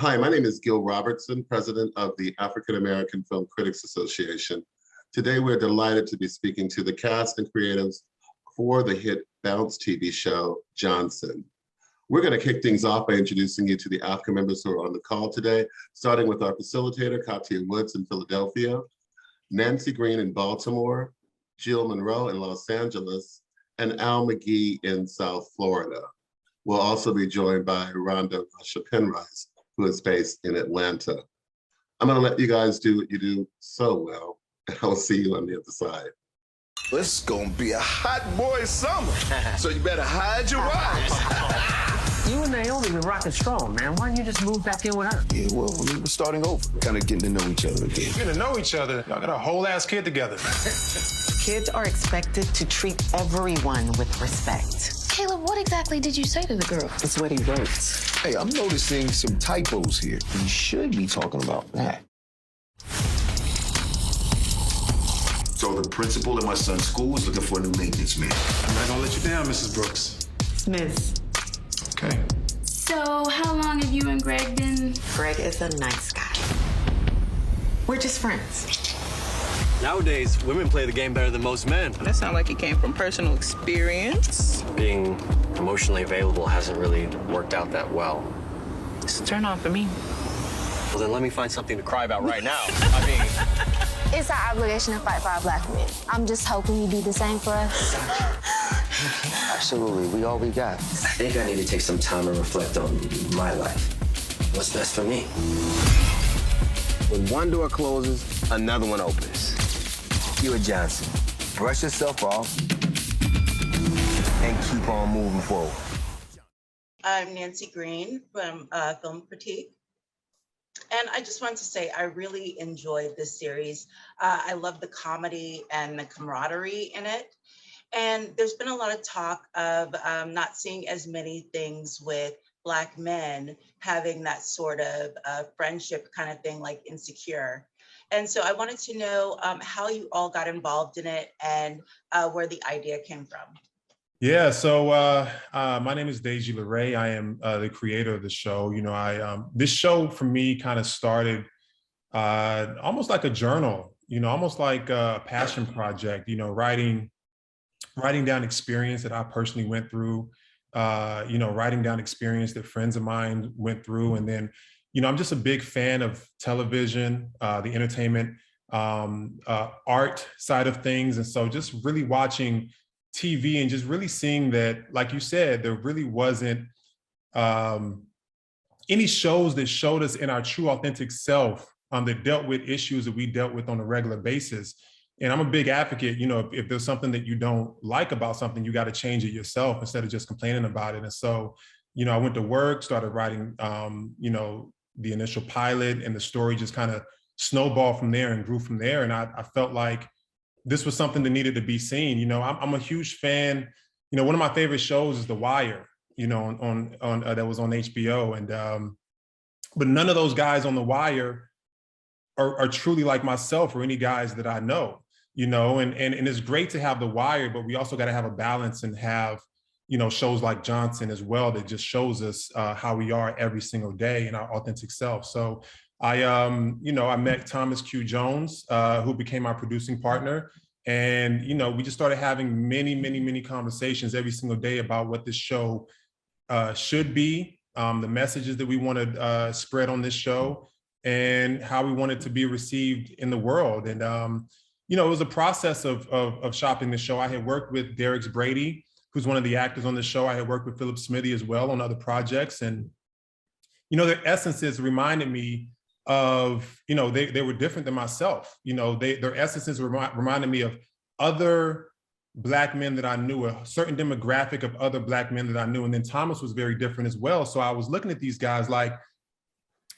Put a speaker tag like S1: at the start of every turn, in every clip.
S1: Hi, my name is Gil Robertson, president of the African American Film Critics Association. Today, we're delighted to be speaking to the cast and creatives for the hit Bounce TV show, Johnson. We're going to kick things off by introducing you to the AAFCA members who are on the call today, starting with our facilitator, Katia Woods in Philadelphia, Nancy Green in Baltimore, Jill Monroe in Los Angeles, and Al McGee in South Florida. We'll also be joined by Rhonda Russia Penrice, who is based in Atlanta. I'm going to let you guys do what you do so well, and I'll see you on the other side.
S2: It's gonna be a hot boy summer, so you better hide your wives.
S3: You and Naomi been rocking strong, man. Why don't you just move back in with her?
S2: Yeah, well, we're starting over. Kind of getting to know each other again.
S4: Getting to know each other? Y'all got a whole ass kid together.
S5: Kids are expected to treat everyone with respect.
S6: Caleb, what exactly did you say to the girl?
S5: It's what he wrote.
S2: Hey, I'm noticing some typos here. We should be talking about that.
S7: So the principal at my son's school is looking for a new maintenance man.
S4: I'm not gonna let you down, Mrs. Brooks.
S5: Smith.
S4: Okay.
S6: So, how long have you and Greg been?
S5: Greg is a nice guy. We're just friends.
S8: Nowadays, women play the game better than most men.
S9: That sounds like it came from personal experience.
S8: Being emotionally available hasn't really worked out that well.
S9: It's a turn on for me.
S8: Well, then let me find something to cry about right now. I mean...
S10: It's our obligation to fight for our black men. I'm just hoping you do the same for us.
S11: Absolutely, we all we got.
S8: I think I need to take some time and reflect on my life. What's best for me?
S11: When one door closes, another one opens. You a Johnson. Brush yourself off and keep on moving forward.
S12: I'm Nancy Green from Film Critique. And I just wanted to say I really enjoyed this series. I love the comedy and the camaraderie in it. And there's been a lot of talk of not seeing as many things with Black men having that sort of friendship kind of thing like Insecure. And so I wanted to know how you all got involved in it and where the idea came from.
S4: Yeah, so my name is Deji, LaRay. I am the creator of the show. You know, this show for me kind of started almost like a journal, you know, almost like a passion project, you know, writing down experience that I personally went through, you know, writing down experience that friends of mine went through. And then, you know, I'm just a big fan of television, the entertainment, art side of things. And so just really watching TV and just really seeing that, like you said, there really wasn't any shows that showed us in our true authentic self that dealt with issues that we dealt with on a regular basis. And I'm a big advocate, you know, if there's something that you don't like about something, you got to change it yourself instead of just complaining about it. And so, you know, I went to work, started writing, you know, the initial pilot, and the story just kind of snowballed from there and grew from there. And I felt like this was something that needed to be seen. You know, I'm a huge fan. You know, one of my favorite shows is The Wire, you know, on that was on HBO. And but none of those guys on The Wire are truly like myself or any guys that I know, you know, and it's great to have The Wire, but we also got to have a balance and have, you know, shows like Johnson as well that just shows us how we are every single day in our authentic self. So you know, I met Thomas Q. Jones, who became my producing partner. And, you know, we just started having many conversations every single day about what this show should be, the messages that we want to spread on this show, and how we want it to be received in the world. And, you know, it was a process of shopping the show. I had worked with Derrex Brady, who's one of the actors on the show. I had worked with Philip Smithey as well on other projects. And, you know, their essences reminded me of, you know, they were different than myself. You know, their essences reminded me of other Black men that I knew, a certain demographic of other Black men that I knew. And then Thomas was very different as well. So I was looking at these guys like,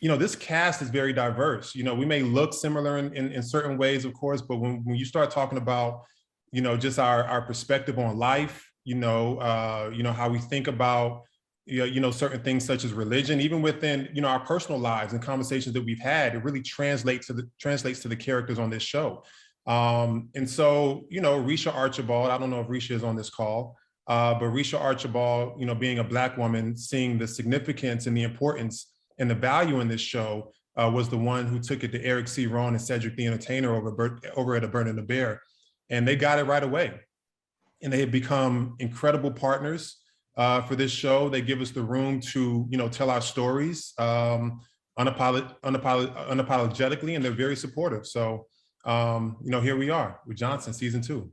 S4: you know, this cast is very diverse. You know, we may look similar in certain ways, of course, but when you start talking about, you know, just our perspective on life, you know, how we think about, you know, certain things such as religion, even within, you know, our personal lives and conversations that we've had, it really translates to the characters on this show. And so, you know, Reesha Archibald, I don't know if Reesha is on this call, but Reesha Archibald, you know, being a Black woman, seeing the significance and the importance And the value in this show was the one who took it to Eric C. Ron and Cedric the Entertainer over at A Bird and the Bear. And they got it right away. And they have become incredible partners for this show. They give us the room to, tell our stories unapologetically, and they're very supportive. So, here we are with Johnson season 2.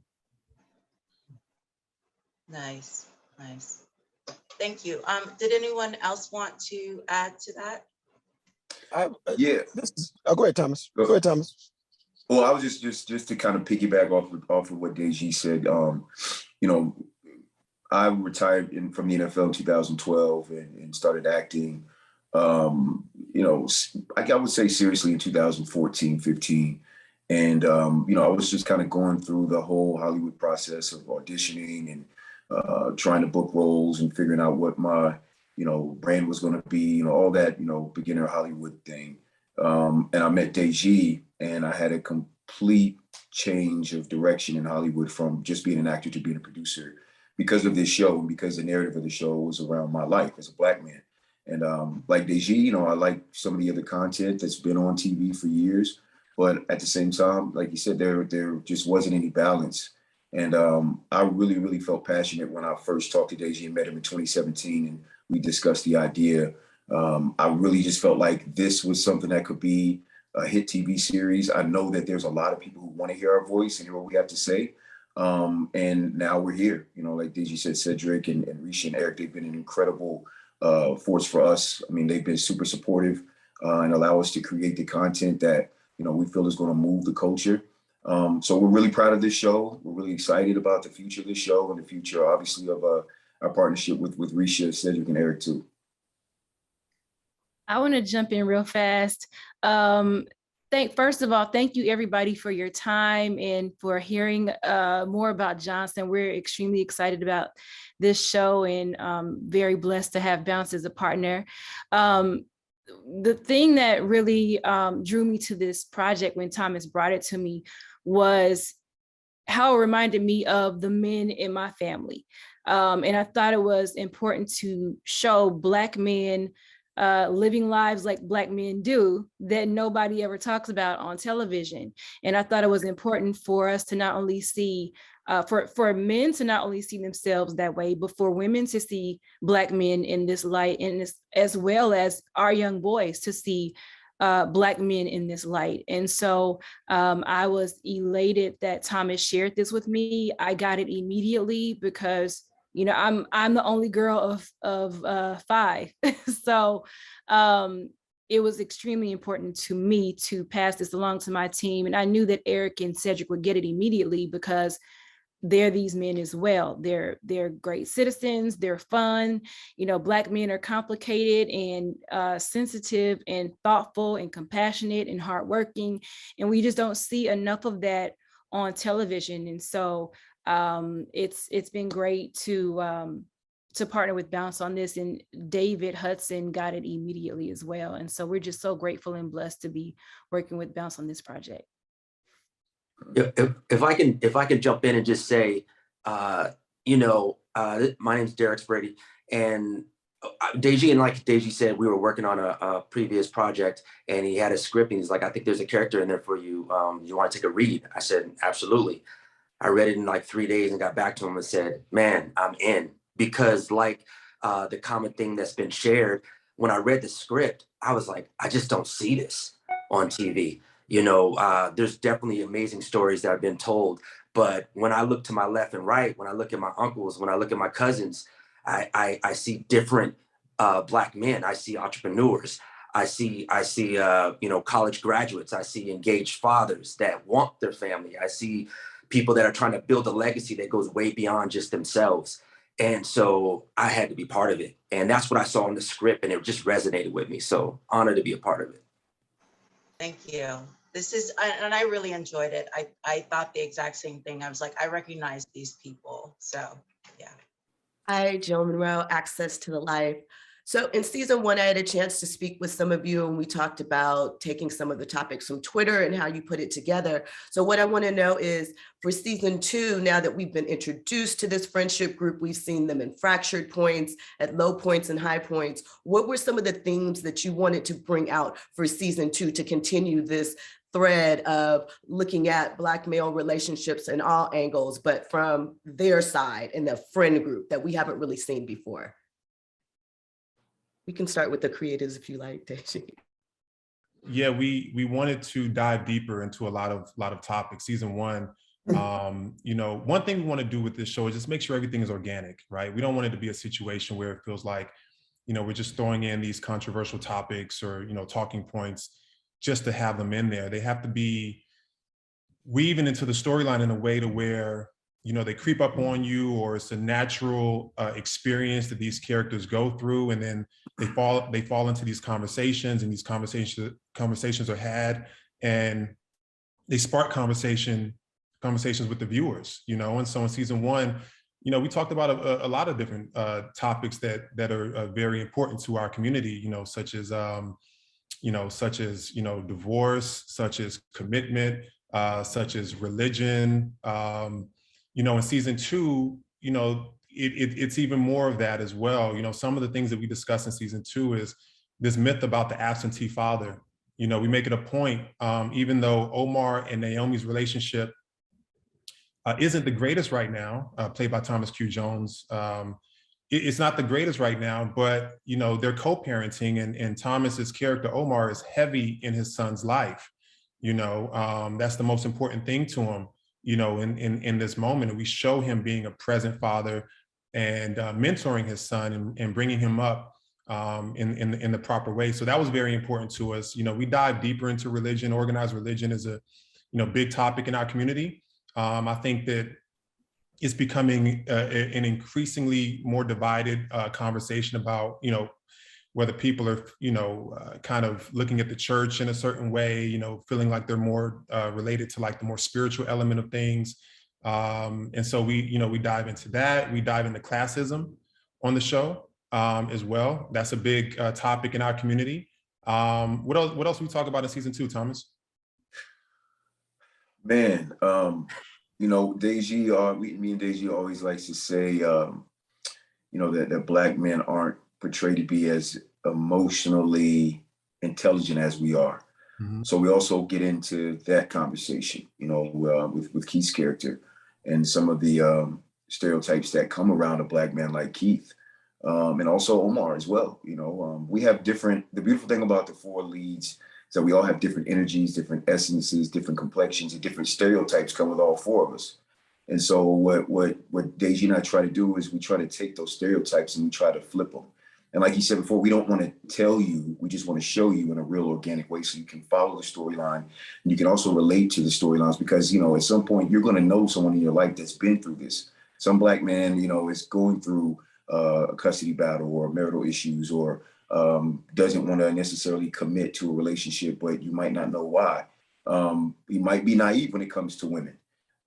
S12: Nice, nice. Thank you. Did anyone else want to add to that?
S7: Yeah.
S11: Go ahead, Thomas. Go ahead, Thomas.
S7: Well, I was just to kind of piggyback off of what Deji said. I retired from the NFL in 2012 and started acting. I would say seriously in 2014, 15. And, I was just kind of going through the whole Hollywood process of auditioning and trying to book roles and figuring out what my, brand was going to be, all that, beginner Hollywood thing. And I met Deji, and I had a complete change of direction in Hollywood from just being an actor to being a producer because of this show and because the narrative of the show was around my life as a Black man. And like Deji, I like some of the other content that's been on TV for years, but at the same time, like you said, there just wasn't any balance. And I really, really felt passionate when I first talked to Deji and met him in 2017, and we discussed the idea. I really just felt like this was something that could be a hit TV series. I know that there's a lot of people who want to hear our voice and hear what we have to say. And now we're here, like Deji said, Cedric and Reesha and Eric, they've been an incredible force for us. I mean, they've been super supportive and allow us to create the content that, we feel is going to move the culture. So we're really proud of this show. We're really excited about the future of this show and the future, obviously, of our partnership with Reesha, Cedric, and Eric too.
S13: I want to jump in real fast. First of all, thank you everybody for your time and for hearing more about Johnson. We're extremely excited about this show and very blessed to have Bounce as a partner. The thing that really drew me to this project when Thomas brought it to me was how it reminded me of the men in my family. And I thought it was important to show Black men living lives like Black men do that nobody ever talks about on television. And I thought it was important for us to not only see, for men to not only see themselves that way, but for women to see Black men in this light, and this, as well as our young boys to see Black men in this light. And so I was elated that Thomas shared this with me. I got it immediately because I'm the only girl of 5. So it was extremely important to me to pass this along to my team. And I knew that Eric and Cedric would get it immediately because they're these men as well. They're great citizens. They're fun. Black men are complicated and sensitive and thoughtful and compassionate and hardworking. And we just don't see enough of that on television. And so it's been great to partner with Bounce on this, and David Hudson got it immediately as well. And so we're just so grateful and blessed to be working with Bounce on this project.
S8: If I can jump in and just say, my name's Derrex Brady, and Deji, and like Deji said, we were working on a previous project, and he had a script, and he's like, I think there's a character in there for you. You want to take a read? I said, absolutely. I read it in like 3 days and got back to him and said, man, I'm in. Because like the common thing that's been shared, when I read the script, I was like, I just don't see this on TV. There's definitely amazing stories that have been told. But when I look to my left and right, when I look at my uncles, when I look at my cousins, I see different Black men. I see entrepreneurs. I see college graduates. I see engaged fathers that want their family. I see people that are trying to build a legacy that goes way beyond just themselves. And so I had to be part of it. And that's what I saw in the script, and it just resonated with me. So honored to be a part of it.
S12: Thank you. And I really enjoyed it. I thought the exact same thing. I was like, I recognize these people. So, yeah.
S14: Hi, Jill Monroe, Access to the Life. So in season 1, I had a chance to speak with some of you, and we talked about taking some of the topics from Twitter and how you put it together. So what I want to know is, for season 2, now that we've been introduced to this friendship group, we've seen them in fractured points, at low points and high points. What were some of the themes that you wanted to bring out for season 2 to continue this thread of looking at Black male relationships in all angles, but from their side in the friend group that we haven't really seen before? We can start with the creatives if you like, Deji.
S4: Yeah, we wanted to dive deeper into a lot of topics. Season 1, you know, one thing we want to do with this show is just make sure everything is organic, right? We don't want it to be a situation where it feels like, you know, we're just throwing in these controversial topics or, you know, talking points just to have them in there. They have to be weaving into the storyline in a way to where, you know, they creep up on you, or it's a natural experience that these characters go through, and then they fall into these conversations, and these conversations are had, and they spark conversations with the viewers, you know. And so in season 1, you know, we talked about a lot of different topics that are very important to our community, you know, such as divorce, such as commitment, such as religion. You know, in season 2, you know, it's even more of that as well. You know, some of the things that we discuss in season 2 is this myth about the absentee father. You know, we make it a point, even though Omar and Naomi's relationship isn't the greatest right now, played by Thomas Q. Jones. It's not the greatest right now, but, you know, they're co-parenting, and Thomas's character, Omar, is heavy in his son's life. You know, that's the most important thing to him, you know, in this moment. And we show him being a present father and mentoring his son and bringing him up in the proper way. So that was very important to us. You know, we dive deeper into religion. Organized religion is a, you know, big topic in our community. I think that it's becoming an increasingly more divided conversation about, you know, whether people are, you know, kind of looking at the church in a certain way, you know, feeling like they're more related to like the more spiritual element of things. And so we dive into that. We dive into classism on the show as well. That's a big topic in our community. What else we talk about in season 2, Thomas?
S7: Man, you know, Deji, me and Deji always likes to say, you know, that Black men aren't portrayed to be as emotionally intelligent as we are. Mm-hmm. So we also get into that conversation, you know, with Keith's character and some of the stereotypes that come around a Black man like Keith, and also Omar as well. You know, we have the beautiful thing about the 4 leads is that we all have different energies, different essences, different complexions, and different stereotypes come with all 4 of us. And so what Deji and I try to do is we try to take those stereotypes and we try to flip them. And like you said before, we don't want to tell you, we just want to show you in a real organic way so you can follow the storyline and you can also relate to the storylines, because, you know, at some point you're going to know someone in your life that's been through this. Some Black man, you know, is going through a custody battle or marital issues, or doesn't want to necessarily commit to a relationship, but you might not know why. He might be naive when it comes to women,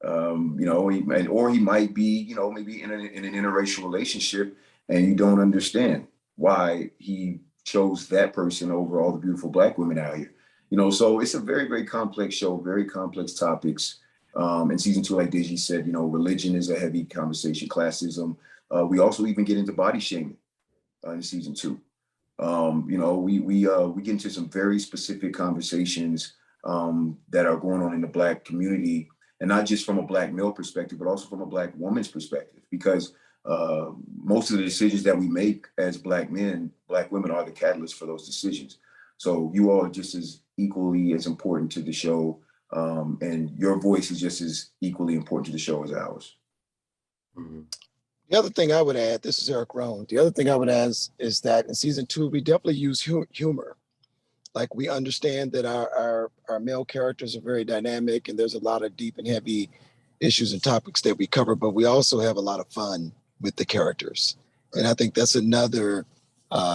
S7: you know, or he might be, you know, maybe in an interracial relationship and you don't understand why he chose that person over all the beautiful Black women out here. You know, so it's a very, very complex show, very complex topics. In season 2, like Deji said, you know, religion is a heavy conversation, classism. We also even get into body shaming in season 2. You know, we get into some very specific conversations that are going on in the Black community, and not just from a Black male perspective, but also from a Black woman's perspective, because most of the decisions that we make as Black men, Black women are the catalyst for those decisions. So you all are just as equally as important to the show, and your voice is just as equally important to the show as ours.
S15: Mm-hmm. The other thing I would add, this is Eric Rohn. The other thing I would add is that in season 2, we definitely use humor. Like, we understand that our male characters are very dynamic and there's a lot of deep and heavy issues and topics that we cover, but we also have a lot of fun with the characters. And I think that's another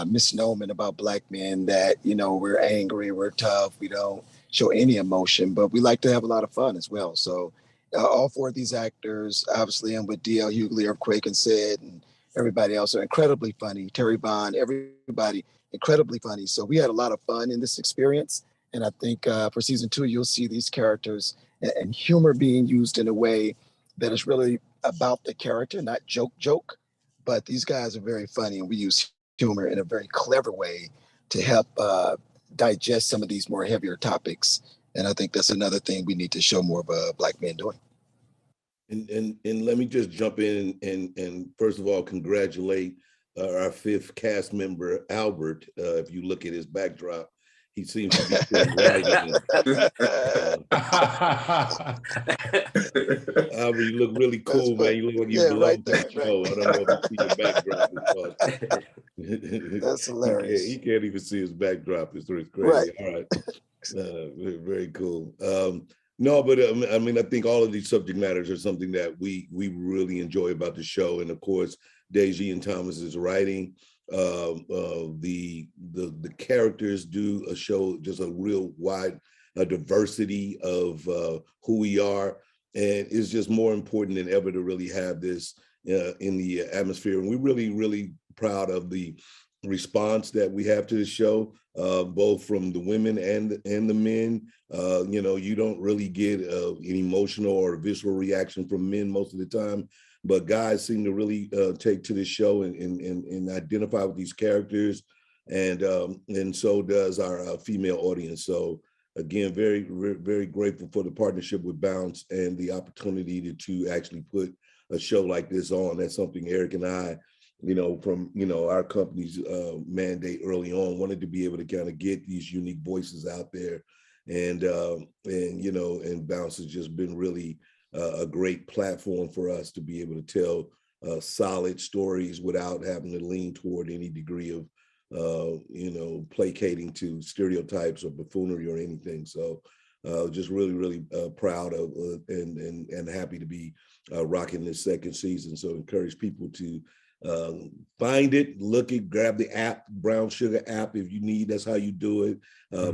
S15: misnomer about Black men, that, you know, we're angry, we're tough, we don't show any emotion, but we like to have a lot of fun as well. So all 4 of these actors, obviously, and with D.L. Hughley, Earthquake, and Sid, and everybody else are incredibly funny. Terri, Vaughn, everybody incredibly funny. So we had a lot of fun in this experience. And I think for season 2, you'll see these characters and humor being used in a way that is really about the character, not joke. But these guys are very funny, and we use humor in a very clever way to help digest some of these more heavier topics. And I think that's another thing we need to show more of Black men doing.
S16: And let me just jump in and first of all, congratulate our 5th cast member, Albert. If you look at his backdrop, he seems to be rising. Albert, you look really cool, man. You look like you belong to the show. Right. I don't know if you see your backdrop. That's hilarious. He can't even see his backdrop. It's crazy. Right. All right. Very cool. No, but I mean, I think all of these subject matters are something that we really enjoy about the show. And of course, Deji and Thomas's writing, the characters do a show, just a real wide diversity of who we are. And it's just more important than ever to really have this in the atmosphere. And we're really, really proud of the response that we have to the show, both from the women and the men. You know, you don't really get an emotional or visceral reaction from men most of the time, but guys seem to really take to the show and identify with these characters, and so does our female audience. So again, very, very grateful for the partnership with Bounce and the opportunity to actually put a show like this on. That's something Eric and I, you know, from, you know, our company's mandate early on, wanted to be able to kind of get these unique voices out there. And you know, and Bounce has just been really a great platform for us to be able to tell solid stories without having to lean toward any degree of, you know, placating to stereotypes or buffoonery or anything. So just really, really proud of and happy to be rocking this 2nd season. So encourage people to find it, look it, grab the app, Brown Sugar app if you need. That's how you do it.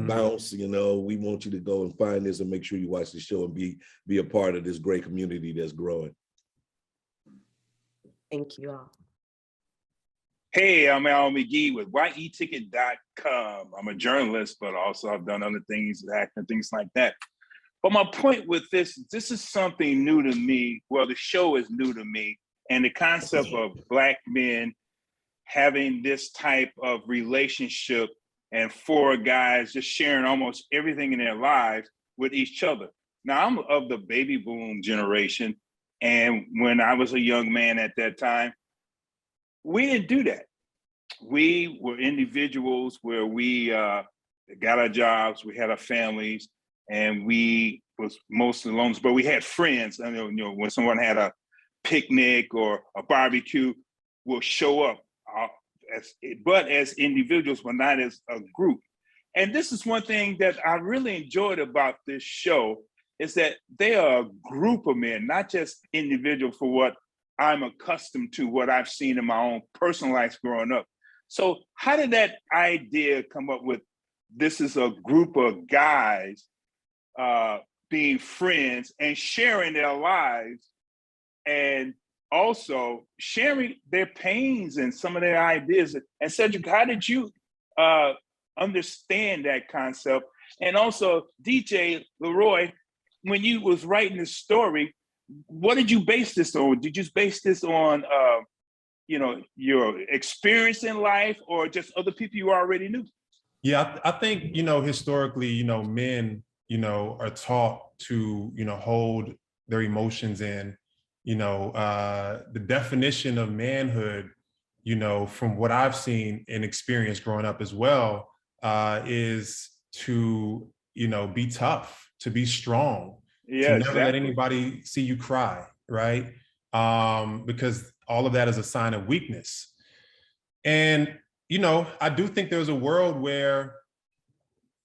S16: Bounce, you know, we want you to go and find this and make sure you watch the show and be a part of this great community that's growing.
S14: Thank you all.
S17: Hey, I'm Al McGee with YETicket.com. I'm a journalist, but also I've done other things, acting, things like that. But my point with this is something new to me. Well, the show is new to me. And the concept of Black men having this type of relationship and 4 guys just sharing almost everything in their lives with each other. Now, I'm of the baby boom generation. And when I was a young man at that time, we didn't do that. We were individuals where we got our jobs, we had our families, and we was mostly alone, but we had friends. I know, you know, when someone had a picnic or a barbecue, will show up as individuals, but not as a group. And this is one thing that I really enjoyed about this show, is that they are a group of men, not just individual for what I'm accustomed to, what I've seen in my own personal life growing up. So how did that idea come up with, this is a group of guys being friends and sharing their lives, and also sharing their pains and some of their ideas? And Cedric, how did you understand that concept? And also, DJ LaRay, when you was writing the story, what did you base this on? Did you base this on, you know, your experience in life, or just other people you already knew?
S4: Yeah, I think, you know, historically, you know, men, you know, are taught to, you know, hold their emotions in. You know, the definition of manhood, you know, from what I've seen and experienced growing up as well, is to, you know, be tough, to be strong, to never let anybody see you cry, right? Because all of that is a sign of weakness. And, you know, I do think there's a world where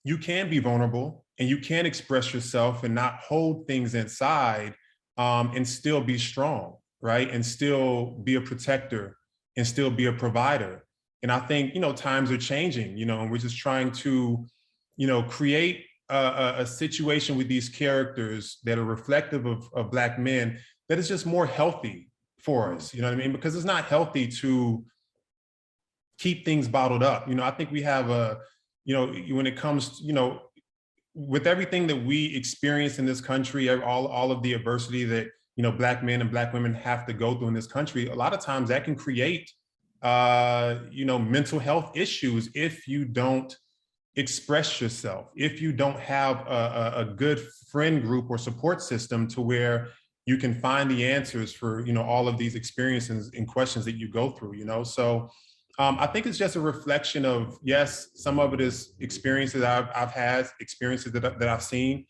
S4: you can be vulnerable and you can express yourself and not hold things inside, and still be strong, right? And still be a protector and still be a provider. And I think, you know, times are changing, you know, and we're just trying to, you know, create a situation with these characters that are reflective of Black men that is just more healthy, for us, you know what I mean? Because it's not healthy to keep things bottled up. You know, I think we have when it comes, with everything that we experience in this country, all of the adversity that, Black men and Black women have to go through in this country, a lot of times that can create, mental health issues if you don't express yourself, if you don't have a good friend group or support system to where you can find the answers for, all of these experiences and questions that you go through, So I think it's just a reflection of, yes, some of it is experiences I've had, experiences that I've seen,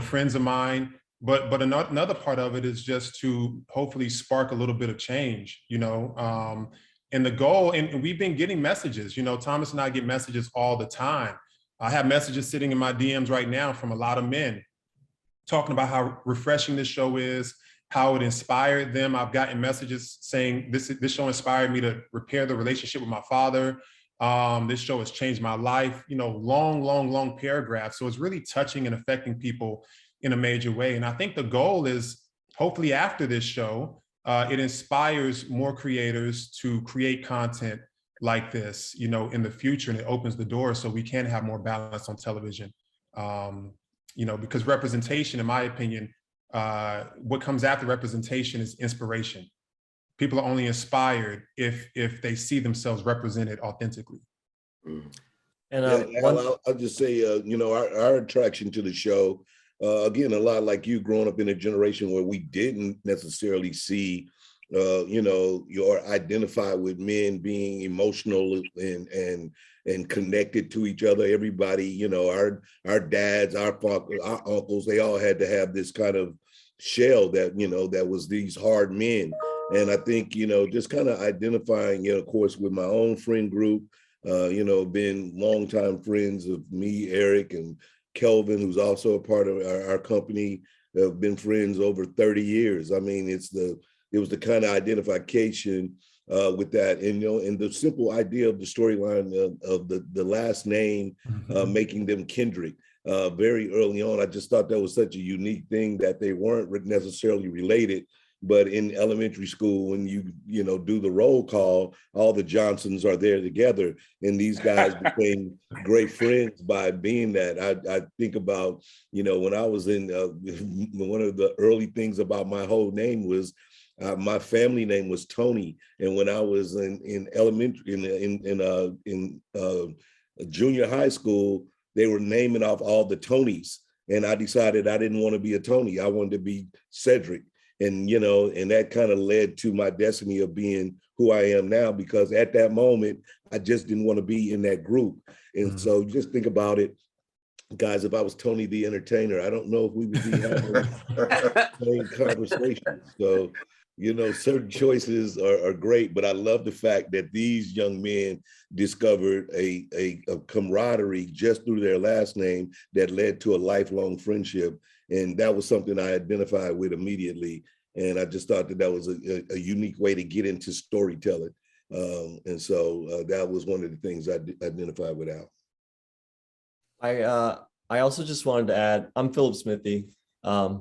S4: friends of mine, but another part of it is just to hopefully spark a little bit of change, and the goal, and we've been getting messages, Thomas and I get messages all the time. I have messages sitting in my DMs right now from a lot of men talking about how refreshing this show is, how it inspired them. I've gotten messages saying this show inspired me to repair the relationship with my father. This show has changed my life, long paragraphs. So it's really touching and affecting people in a major way. And I think the goal is hopefully after this show, it inspires more creators to create content like this, in the future, and it opens the door so we can have more balance on television. Because representation, in my opinion, what comes after representation is inspiration. People are only inspired if they see themselves represented authentically.
S16: And I'll just say, our attraction to the show, again, a lot like you, growing up in a generation where we didn't necessarily see, or identify with men being emotional and connected to each other. Everybody, our dads, our uncles, they all had to have this kind of shell that, that was these hard men. And I think, just kind of identifying, of course, with my own friend group, been longtime friends of me, Eric, and Kelvin, who's also a part of our company, have been friends over 30 years. I mean, it was the kind of identification with that, and the simple idea of the storyline of the last name, making them Kendrick. Very early on, I just thought that was such a unique thing that they weren't necessarily related. But in elementary school, when you do the roll call, all the Johnsons are there together, and these guys became great friends by being that. I think about, when I was in, one of the early things about my whole name was my family name was Tony, and when I was in elementary, in junior high school, they were naming off all the Tonys, and I decided I didn't want to be a Tony. I wanted to be Cedric. And, and that kind of led to my destiny of being who I am now, because at that moment, I just didn't want to be in that group. And so just think about it, guys, if I was Tony the Entertainer, I don't know if we would be having the same conversation. So, certain choices are great, but I love the fact that these young men discovered a camaraderie just through their last name that led to a lifelong friendship. And that was something I identified with immediately. And I just thought that was a unique way to get into storytelling. And so that was one of the things I identified with Al.
S18: I also just wanted to add, I'm Philip Smithey. I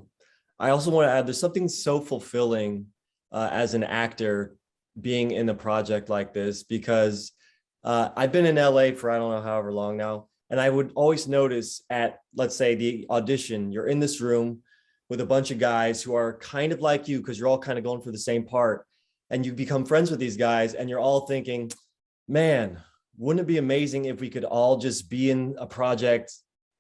S18: also want to add, there's something so fulfilling as an actor being in a project like this, because I've been in LA for I don't know however long now. And I would always notice at, let's say, the audition, you're in this room with a bunch of guys who are kind of like you, because you're all kind of going for the same part. And you become friends with these guys, and you're all thinking, man, wouldn't it be amazing if we could all just be in a project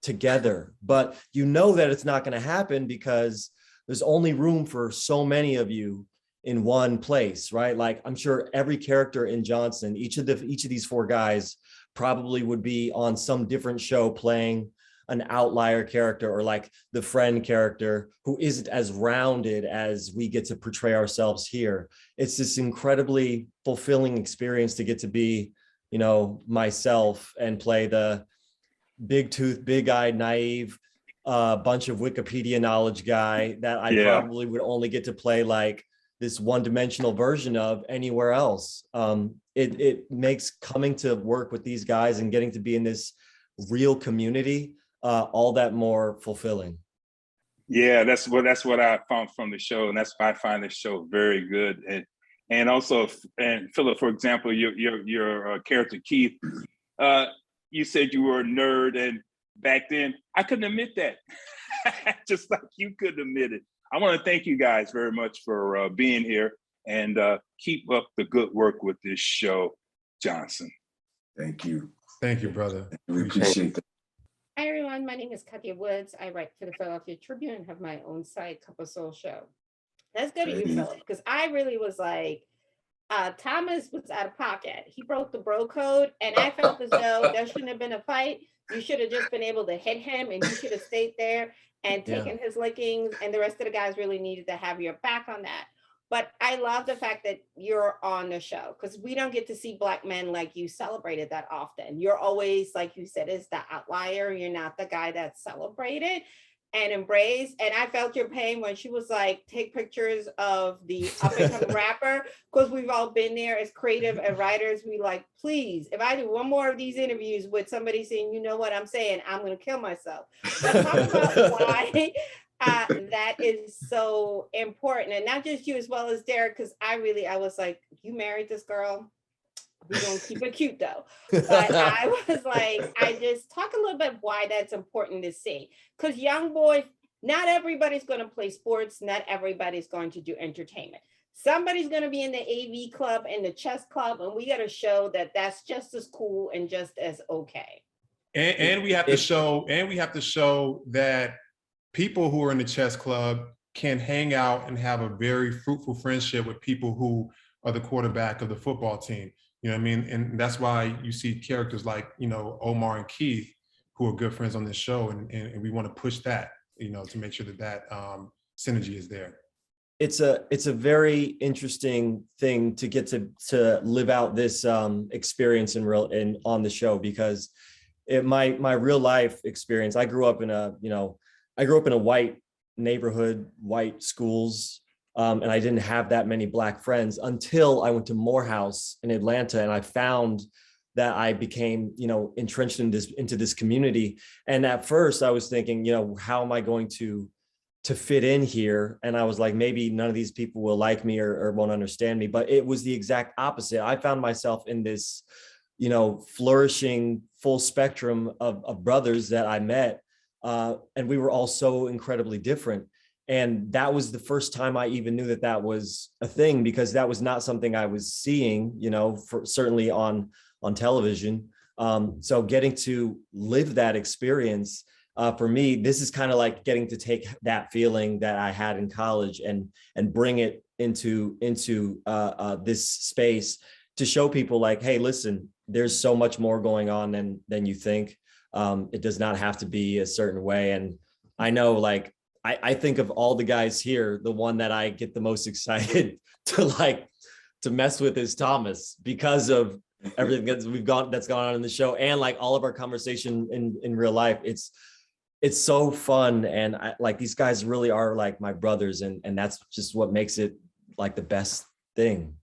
S18: together? But you know that it's not going to happen because there's only room for so many of you in one place, right? Like, I'm sure every character in Johnson, each of these four guys probably would be on some different show playing an outlier character, or like the friend character who isn't as rounded as we get to portray ourselves here. It's this incredibly fulfilling experience to get to be, myself and play the big tooth, big eyed, naive, bunch of Wikipedia knowledge guy that I probably would only get to play like this one-dimensional version of anywhere else. It makes coming to work with these guys and getting to be in this real community all that more fulfilling.
S17: Yeah, that's what I found from the show, and that's why I find the show very good. And also, and Philip, for example, your character Keith, you said you were a nerd, and back then I couldn't admit that, just like you couldn't admit it. I want to thank you guys very much for being here, and keep up the good work with this show, Johnson.
S7: Thank you.
S4: Thank you, brother.
S7: We appreciate that.
S19: Hi, everyone. My name is Katya Woods. I write for the Philadelphia Tribune and have my own site, Cup of Soul Show. Let's go to you, Philip, because I really was like, Thomas was out of pocket. He broke the bro code, and I felt as though there shouldn't have been a fight. You should have just been able to hit him, and you should have stayed there and taken his lickings, and the rest of the guys really needed to have your back on that. But I love the fact that you're on the show, because we don't get to see Black men like you celebrated that often. You're always, like you said, is the outlier. You're not the guy that's celebrated and embraced. And I felt your pain when she was like, take pictures of the up and coming rapper, because we've all been there as creative and writers. We like, please, if I do one more of these interviews with somebody saying, you know what I'm saying, I'm going to kill myself. But talk about why that is so important, and not just you, as well as Derek, because I was like, you married this girl, we're gonna keep it cute though. But I was like, I just talk a little bit why that's important to see, because young boys, not everybody's going to play sports, not everybody's going to do entertainment. Somebody's going to be in the AV club and the chess club, and we got to show that that's just as cool and just as okay.
S4: And we have to show that people who are in the chess club can hang out and have a very fruitful friendship with people who are the quarterback of the football team. You know what I mean? And that's why you see characters like, you know, Omar and Keith, who are good friends on this show. And we want to push that, you know, to make sure that synergy is there.
S18: It's a very interesting thing to get to live out this experience on the show, because my real life experience, I grew up in a white neighborhood, white schools, and I didn't have that many Black friends until I went to Morehouse in Atlanta, and I found that I became, entrenched into this community. And at first I was thinking, how am I going to fit in here? And I was like, maybe none of these people will like me or won't understand me. But it was the exact opposite. I found myself in this, flourishing full spectrum of brothers that I met. And we were all so incredibly different. And that was the first time I even knew that was a thing, because that was not something I was seeing, certainly on television. So getting to live that experience, for me, this is kind of like getting to take that feeling that I had in college and bring it into this space to show people like, hey, listen, there's so much more going on than you think. It does not have to be a certain way. And I know, like, I think of all the guys here, the one that I get the most excited to mess with is Thomas, because of everything that's gone on in the show, and like all of our conversation in real life. It's so fun, and these guys really are like my brothers, and that's just what makes it like the best thing.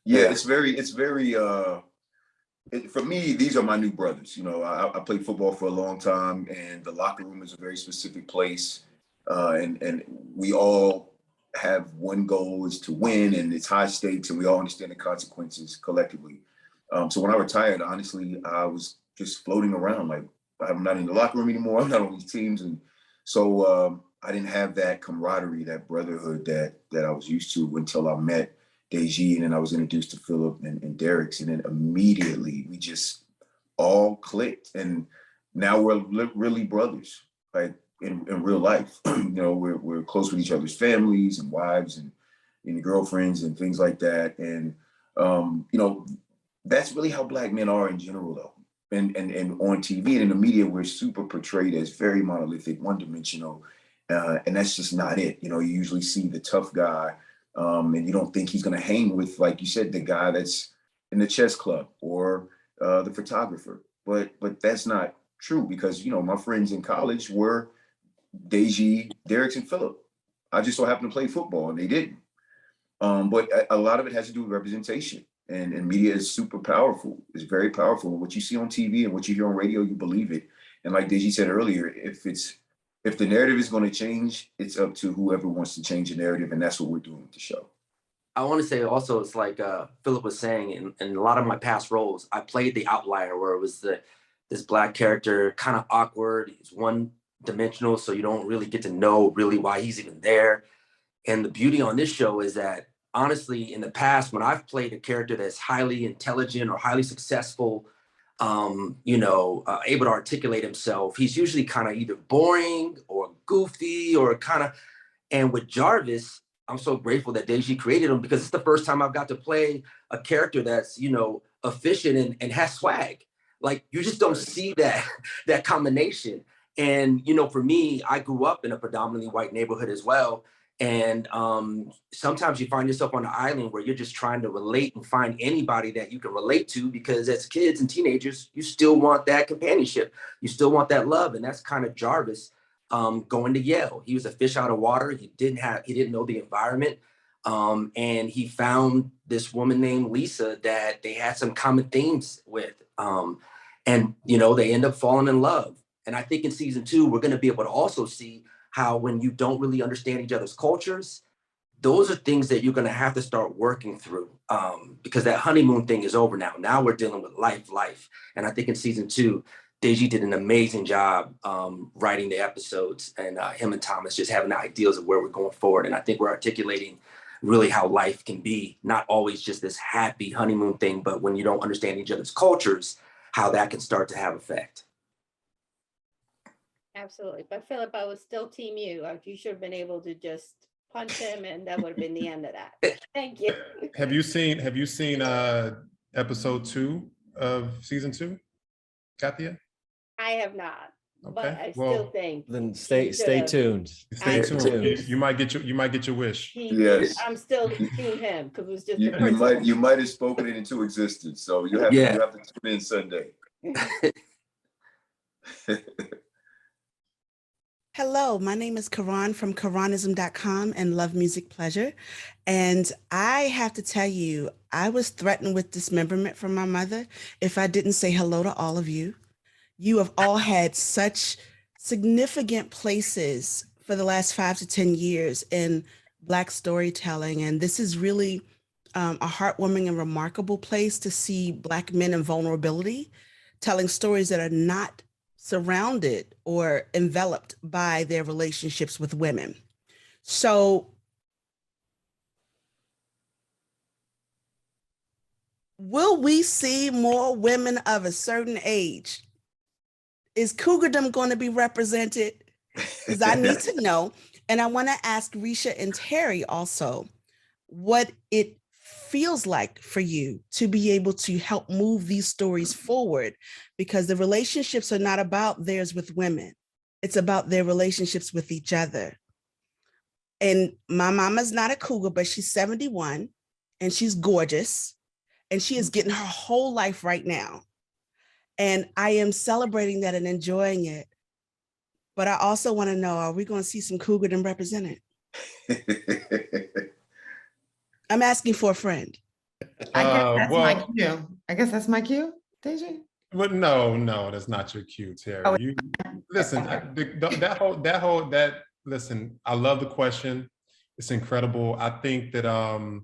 S7: Yeah, it's very for me, these are my new brothers. I played football for a long time, and the locker room is a very specific place. And we all have one goal, is to win, and it's high stakes, and we all understand the consequences collectively. So when I retired, honestly, I was just floating around. Like, I'm not in the locker room anymore. I'm not on these teams. And so I didn't have that camaraderie, that brotherhood that I was used to until I met Deji, and then I was introduced to Philip and Derrex, and then immediately we just all clicked, and now we're really brothers, like in real life. We're close with each other's families and wives and girlfriends and things like that, and that's really how Black men are in general, though. And on TV and in the media, we're super portrayed as very monolithic, one-dimensional, and that's just not it. You usually see the tough guy. And you don't think he's going to hang with, like you said, the guy that's in the chess club or the photographer. But that's not true, because, my friends in college were Deji, Derrex, and Philip. I just so happened to play football, and they didn't. But a lot of it has to do with representation. And media is super powerful. It's very powerful. What you see on TV and what you hear on radio, you believe it. And like Deji said earlier, if it's if the narrative is going to change, it's up to whoever wants to change the narrative, and that's what we're doing with the show.
S8: I want to say also, it's like Philip was saying, in a lot of my past roles, I played the outlier where it was this Black character, kind of awkward. He's one-dimensional, so you don't really get to know really why he's even there. And the beauty on this show is that, honestly, in the past, when I've played a character that's highly intelligent or highly successful, able to articulate himself, he's usually kind of either boring or goofy or kind of, and with Jarvis, I'm so grateful that Deji created him because it's the first time I've got to play a character that's, efficient and has swag. Like, you just don't see that combination. And, for me, I grew up in a predominantly white neighborhood as well. And sometimes you find yourself on an island where you're just trying to relate and find anybody that you can relate to, because as kids and teenagers, you still want that companionship. You still want that love. And that's kind of Jarvis going to Yale. He was a fish out of water. He didn't know the environment. And he found this woman named Lisa that they had some common themes with. And they end up falling in love. And I think in season 2, we're going to be able to also see how when you don't really understand each other's cultures, those are things that you're going to have to start working through, because that honeymoon thing is over now. Now we're dealing with life. And I think in season 2, Deji did an amazing job writing the episodes, and him and Thomas just having the ideas of where we're going forward. And I think we're articulating really how life can be, not always just this happy honeymoon thing, but when you don't understand each other's cultures, how that can start to have effect.
S19: Absolutely. But Philip, I was still team you. You should have been able to just punch him and that would have been the end of that. Thank you.
S4: Have you seen episode 2 of season 2, Katia?
S19: I have not.
S4: Okay.
S19: But I still think.
S18: Then stay tuned.
S4: Stay tuned. You might get your wish.
S7: Yes.
S19: I'm still team him because it was just
S7: you might have spoken it into existence. So you have to tune in Sunday.
S20: Hello, my name is Karan from Karanism.com and Love Music Pleasure. And I have to tell you, I was threatened with dismemberment from my mother if I didn't say hello to all of you. You have all had such significant places for the last 5 to 10 years in Black storytelling. And this is really a heartwarming and remarkable place to see Black men in vulnerability, telling stories that are not surrounded or enveloped by their relationships with women. So will we see more women of a certain age? Is cougardom going to be represented? Because I need to know. And I want to ask Reesha and Terri also what it feels like for you to be able to help move these stories forward, because the relationships are not about theirs with women. It's about their relationships with each other. And my mama's not a cougar, but she's 71 and she's gorgeous and she is getting her whole life right now. And I am celebrating that and enjoying it. But I also want to know, are we going to see some cougardom represented? I'm asking for a friend.
S21: I guess that's my cue, Deji.
S4: But no, that's not your cue, Terri.
S21: Oh,
S4: Listen, listen, I love the question. It's incredible. I think that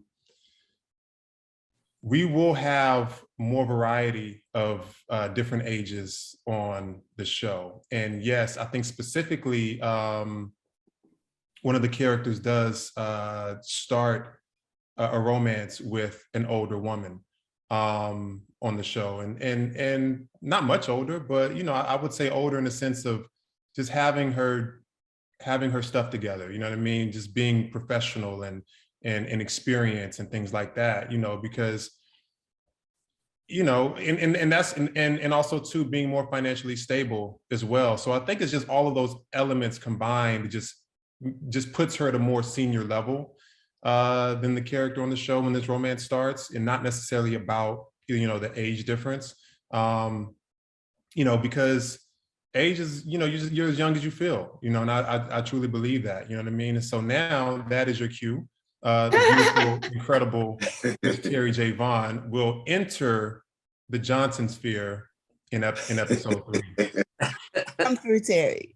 S4: we will have more variety of different ages on the show. And yes, I think specifically, one of the characters does start a romance with an older woman on the show, and not much older, but I would say older in the sense of just having her stuff together. You know what I mean? Just being professional and experience and things like that. Because and that's and also too being more financially stable as well. So I think it's just all of those elements combined just puts her at a more senior level than the character on the show when this romance starts, and not necessarily about the age difference, because age is you're as young as you feel, and I truly believe that, you know what I mean. And so now that is your cue. The beautiful, incredible Miss Terri J. Vaughn will enter the Johnson sphere in episode 3.
S20: Come through, Terri.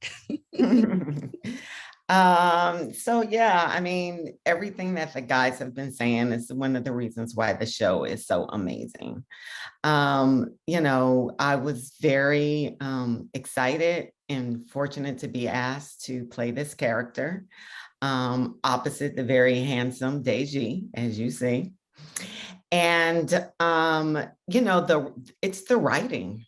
S21: So yeah, I mean, everything that the guys have been saying is one of the reasons why the show is so amazing. You know, I was very excited and fortunate to be asked to play this character opposite the very handsome Deji, as you see. And you know, it's the writing.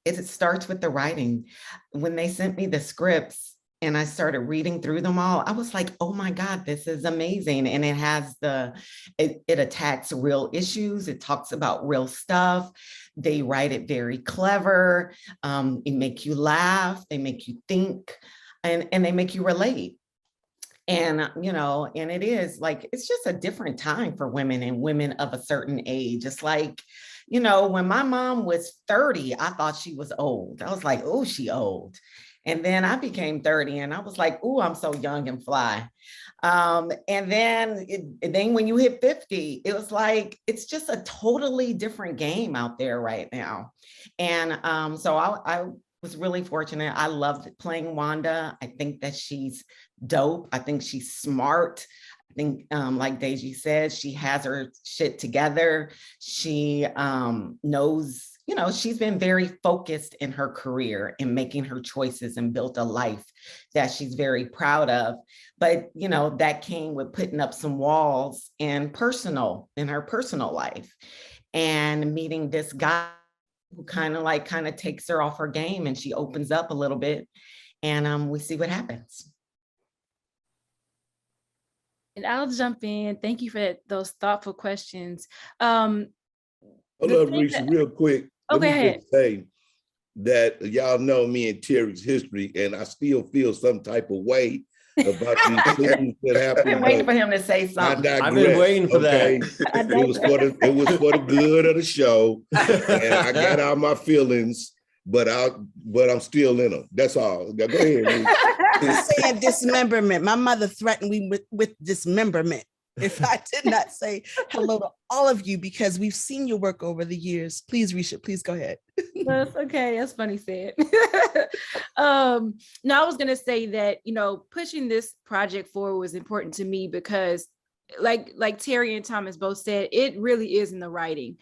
S21: It starts with the writing. When they sent me the scripts and I started reading through them all, I was like, oh my God, this is amazing. And it has it attacks real issues. It talks about real stuff. They write it very clever. It make you laugh. They make you think, and they make you relate. And, you know, and it is like, it's just a different time for women and women of a certain age. It's like, you know, when my mom was 30, I thought she was old. I was like, oh, she old. And then I became 30 and I was like, oh, I'm so young and fly. And then when you hit 50, it was like, it's just a totally different game out there right now. And so I was really fortunate. I loved playing Wanda. I think that she's dope. I think she's smart. I think, like Deji said, she has her shit together. She knows, you know, she's been very focused in her career and making her choices and built a life that she's very proud of. But, you know, that came with putting up some walls in her personal life, and meeting this guy who kind of takes her off her game, and she opens up a little bit, and we see what happens.
S13: And I'll jump in. Thank you for those thoughtful questions.
S16: Hold up, Reesha, real quick.
S13: Let me
S16: just say that y'all know me and Terry's history, and I still feel some type of way about these things that happen.
S21: I've been waiting for him to say something.
S16: I've been waiting for that. It was for the good of the show, and I got out my feelings, but I'm still in them. That's all. Go ahead.
S20: Saying dismemberment. My mother threatened me with dismemberment if I did not say hello to all of you, because we've seen your work over the years. Please, Reesha, please go ahead.
S13: That's okay. That's funny said. No, I was going to say that, you know, pushing this project forward was important to me because like Terri and Thomas both said, it really is in the writing,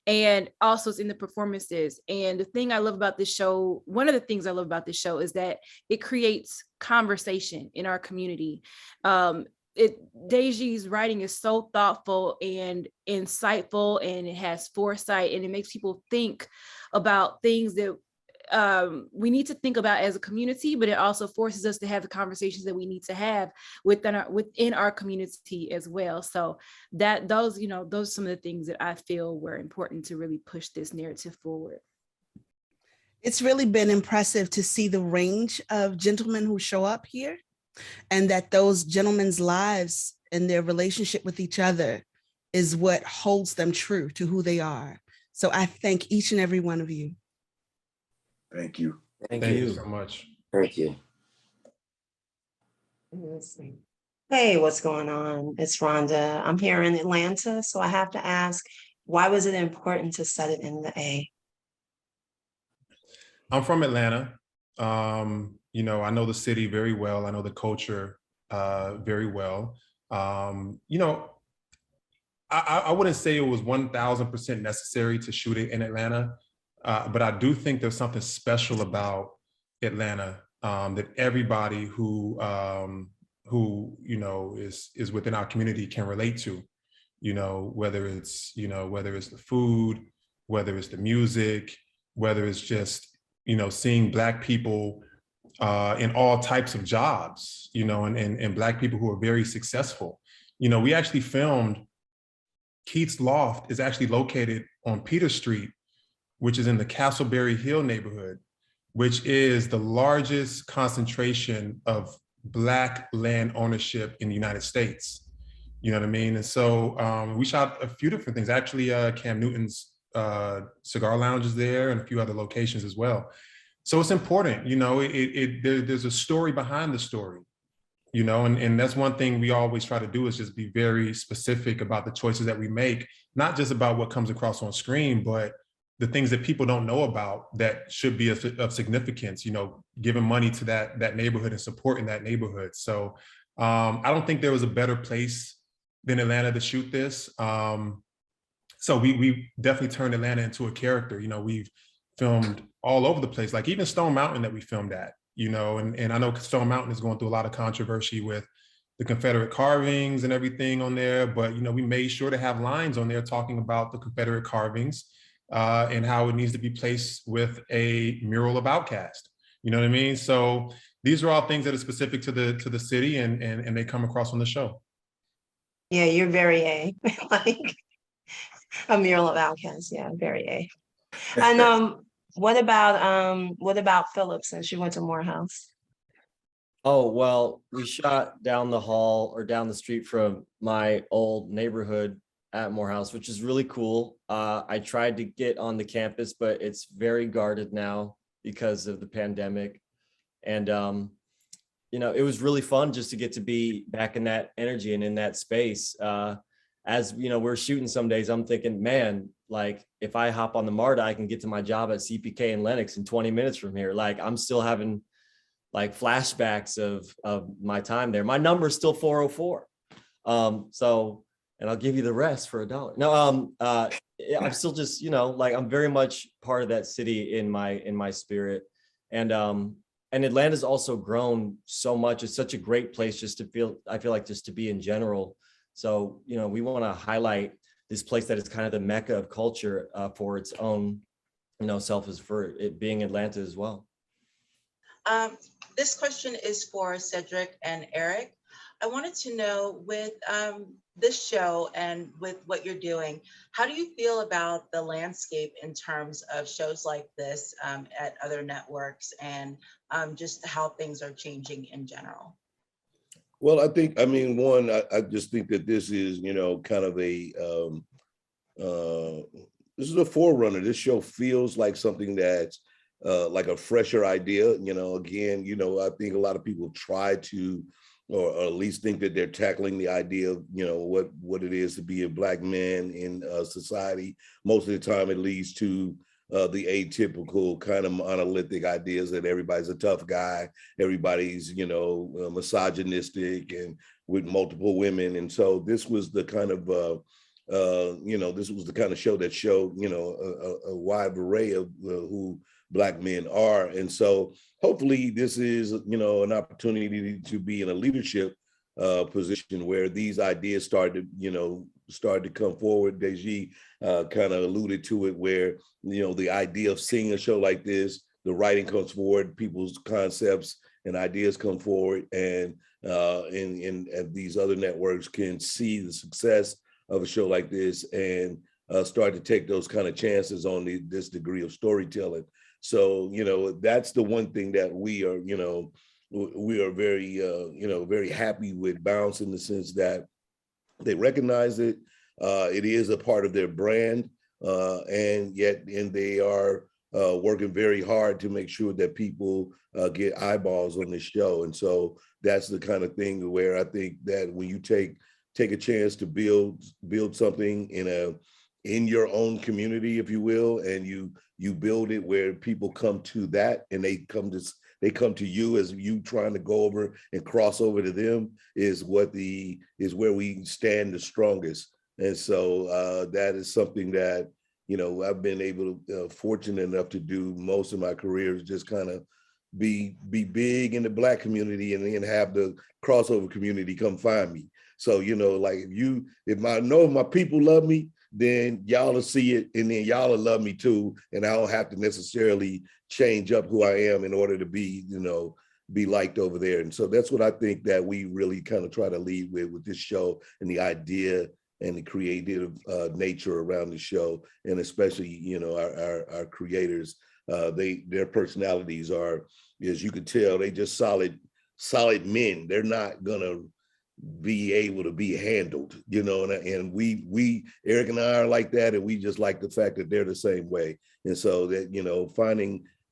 S13: and also it's in the performances. And the thing I love about this show, one of the things I love about this show is that it creates conversation in our community. Deji's writing is so thoughtful and insightful, and it has foresight, and it makes people think about things that we need to think about as a community, but it also forces us to have the conversations that we need to have within our community as well. So those are some of the things that I feel were important to really push this narrative forward.
S20: It's really been impressive to see the range of gentlemen who show up here, and that those gentlemen's lives and their relationship with each other is what holds them true to who they are. So I thank each and every one of you.
S7: Thank you.
S4: Thank you so much.
S8: Thank you.
S1: Hey, what's going on? It's Rhonda. I'm here in Atlanta, so I have to ask, why was it important to set it in the A?
S4: I'm from Atlanta. You know, I know the city very well. I know the culture very well. You know, I wouldn't say it was 1000% necessary to shoot it in Atlanta, but I do think there's something special about Atlanta that everybody who you know is within our community can relate to. You know, whether it's the food, whether it's the music, whether it's just, you know, seeing Black people in all types of jobs, you know, and Black people who are very successful. You know, we actually filmed, Keith's Loft is actually located on Peter Street, which is in the Castleberry Hill neighborhood, which is the largest concentration of Black land ownership in the United States. You know what I mean? And so we shot a few different things. Actually, Cam Newton's cigar lounge is there, and a few other locations as well. So it's important, you know, there's a story behind the story, you know, and that's one thing we always try to do, is just be very specific about the choices that we make, not just about what comes across on screen, but the things that people don't know about that should be of significance, giving money to that neighborhood and supporting that neighborhood. So I don't think there was a better place than Atlanta to shoot this. So we definitely turned Atlanta into a character. We've filmed all over the place, like even Stone Mountain that we filmed at, and I know Stone Mountain is going through a lot of controversy with the Confederate carvings and everything on there, but we made sure to have lines on there talking about the Confederate carvings and how it needs to be placed with a mural of Outcast. You know what I mean? So these are all things that are specific to the city, and they come across on the show.
S1: Yeah, you're very A. Like a mural of Outcast. Yeah, very A. And what about Philip, since you went to Morehouse?
S18: Oh, well, we shot down the hall or down the street from my old neighborhood at Morehouse, which is really cool. I tried to get on the campus, but it's very guarded now because of the pandemic. And, it was really fun just to get to be back in that energy and in that space. As we're shooting some days, I'm thinking, man, like if I hop on the MARTA, I can get to my job at CPK in Lenox in 20 minutes from here. Like I'm still having like flashbacks of my time there. My number is still 404. And I'll give you the rest for $1. No, I'm still just, like I'm very much part of that city in my spirit. And Atlanta's also grown so much. It's such a great place I feel like just to be in general. So, we want to highlight this place that is kind of the mecca of culture for its own, self, as for it being Atlanta as well.
S12: This question is for Cedric and Eric. I wanted to know with this show and with what you're doing, how do you feel about the landscape in terms of shows like this at other networks and just how things are changing in general?
S16: Well, I just think that this is, kind of this is a forerunner. This show feels like something that's like a fresher idea. Again, I think a lot of people try to, or at least think that they're tackling the idea of, what it is to be a Black man in society. Most of the time it leads to the atypical kind of monolithic ideas that everybody's a tough guy, everybody's, misogynistic and with multiple women. And so this was the kind of, this was the kind of show that showed, a wide array of who Black men are. And so hopefully this is, an opportunity to be in a leadership position where these ideas started to come forward. Deji kind of alluded to it, where, the idea of seeing a show like this, the writing comes forward, people's concepts and ideas come forward, and these other networks can see the success of a show like this and start to take those kind of chances on this degree of storytelling. So, that's the one thing that we are very, very happy with Bounce, in the sense that they recognize it. It is a part of their brand, and they are working very hard to make sure that people get eyeballs on this show. And so that's the kind of thing where I think that when you take a chance to build something in your own community, if you will, and you build it where people come to that, and they come to you as you trying to go over and cross over to them, is where we stand the strongest. And so that is something that, I've been able to, fortunate enough to do most of my career, is just kind of be big in the Black community and then have the crossover community come find me. So, like if I know my people love me, then y'all will see it, and then y'all will love me too. And I don't have to necessarily change up who I am in order to be liked over there. And so that's what I think that we really kind of try to lead with this show, and the idea and the creative nature around the show. And especially, our creators, their personalities are, as you can tell, they just solid men. They're not gonna be able to be handled, and we Eric and I are like that, and we just like the fact that they're the same way. And so that,